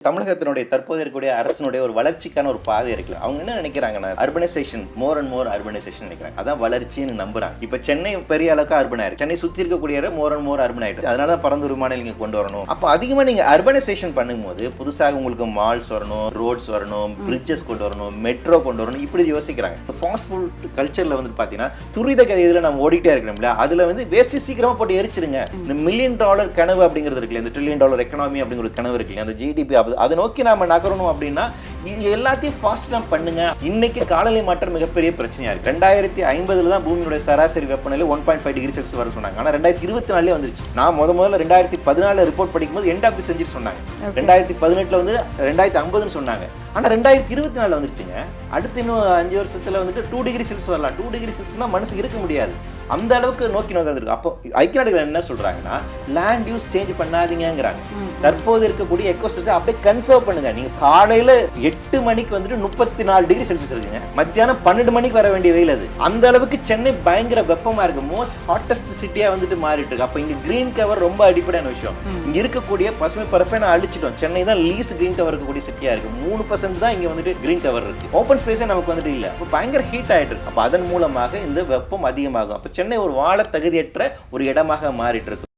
தமிழகத்தினுடைய தற்போது இருக்கக்கூடிய அரசினுடைய ஒரு வளர்ச்சிக்கான ஒரு பாதை இருக்குல்ல. அவங்க என்ன நினைக்கிறாங்கன்னா, urbanisation more and more urbanisation நினைக்கிறாங்க. அதான் வளர்ச்சின்னு நம்புறாங்க. இப்ப சென்னை பெரிய அளவுக்கு அர்பன் ஆயிருக்கு. சென்னை சுத்தி இருக்கக்கூடிய மோர் அண்ட் மோர் அர்பன் ஆயிடுச்சு. அதனால தான் பரந்தூர் விமானம் நீங்க கொண்டு வரணும். அப்ப அதிகமா நீங்க அர்பனைசேஷன் பண்ணும்போது புதுசாக உங்களுக்கு மால்ஸ் வரணும், ரோட்ஸ் வரணும், பிரிட்ஜஸ் கொண்டு வரணும், மெட்ரோ கொண்டு வரணும், இப்படி யோசிக்கிறாங்க. ஃபாஸ்ட் ஃபுட் கல்ச்சர்ல வந்து பாத்தீங்கன்னா துரித கதையில நம்ம ஓடிட்டே இருக்கணும்ல. அதுல வந்து வேஸ்ட் சீக்கிரமா போட்டு எரிச்சிருங்க. இந்த $1 மில்லியன் கனவு அப்படிங்கிறது இருக்குல்ல, இந்த $1 ட்ரில்லியன் எக்கனாமி அப்படிங்கிற ஒரு கனவு இருக்குல்ல, அந்த ஜிடிபி அதை நோக்கி நாம நகரணும் அப்படின்னா எல்லாத்தையும் ஃபாஸ்ட் நம்ம பண்ணுங்க. இன்னைக்கு காலநிலை மாற்றம் மிகப்பெரிய பிரச்சனையா இருக்கு. 2050 தான் பூமியுடைய சராசரி வெப்பநிலை 1.5 டிகிரி செல்சியஸ் வர சொன்னாங்க. ஆனா 2024 வந்துருச்சு. நான் முதல்ல 2014 ரிப்போர்ட் படிக்கும்போது எண்ட் ஆஃப் தி செஞ்சுரி சொன்னாங்க. 2018 வந்து 2050 சொன்னாங்க. ஆனா 2024 வந்துருச்சுங்க. அடுத்து இன்னும் 5 வருஷத்துல வந்துட்டு 2 டிகிரி செல்சியஸ் வரலாம். 2 டிகிரி செல்சியஸ்னா மனுஷன் இருக்க முடியாது. அந்த அளவுக்கு நோக்கி நகர்ந்துருக்கு. அப்போ ஐக்கிய நாடுகள் என்ன சொல்றாங்கன்னா, லேண்ட் யூஸ் சேஞ்ச் பண்ணாதீங்கங்கறாங்க. தற்போது இருக்கக்கூடிய எக்கோசிஸ்டம் அப்படியே கன்சர்வ் பண்ணுங்க. நீங்க காலையில 8 மணிக்கு வந்துட்டு 34 டிகிரி செல்சியஸ் இருக்குங்க. மத்தியானம் 12 மணிக்கு வர வேண்டிய வெயில் அது. அந்த அளவுக்கு சென்னை பயங்கர வெப்பமா இருக்கு. மோஸ்ட் ஹாட்டஸ்ட் சிட்டியா வந்துட்டு மாறிட்டு இருக்கு. அப்ப இங்க கிரீன் கவர் ரொம்ப அடிப்படையான விஷயம். இங்க இருக்கக்கூடிய பசுமை பரப்பை நான் அழிச்சிட்டோம். சென்னை தான் லீஸ்ட் கிரீன் கவர் இருக்கக்கூடிய சிட்டியா இருக்கு. 3% தான் இங்க வந்துட்டு கிரீன் கவர் இருக்கு. ஓப்பன் ஸ்பேஸே நமக்கு வந்துட்டு இல்ல. அப்ப பயங்கர ஹீட் ஆயிட்டு இருக்கு. அப்ப அதன் மூலமாக இந்த வெப்பம் அதிகமாகும். அப்ப சென்னை ஒரு வாழ தகுதியற்ற ஒரு இடமாக மாறிட்டு இருக்கு.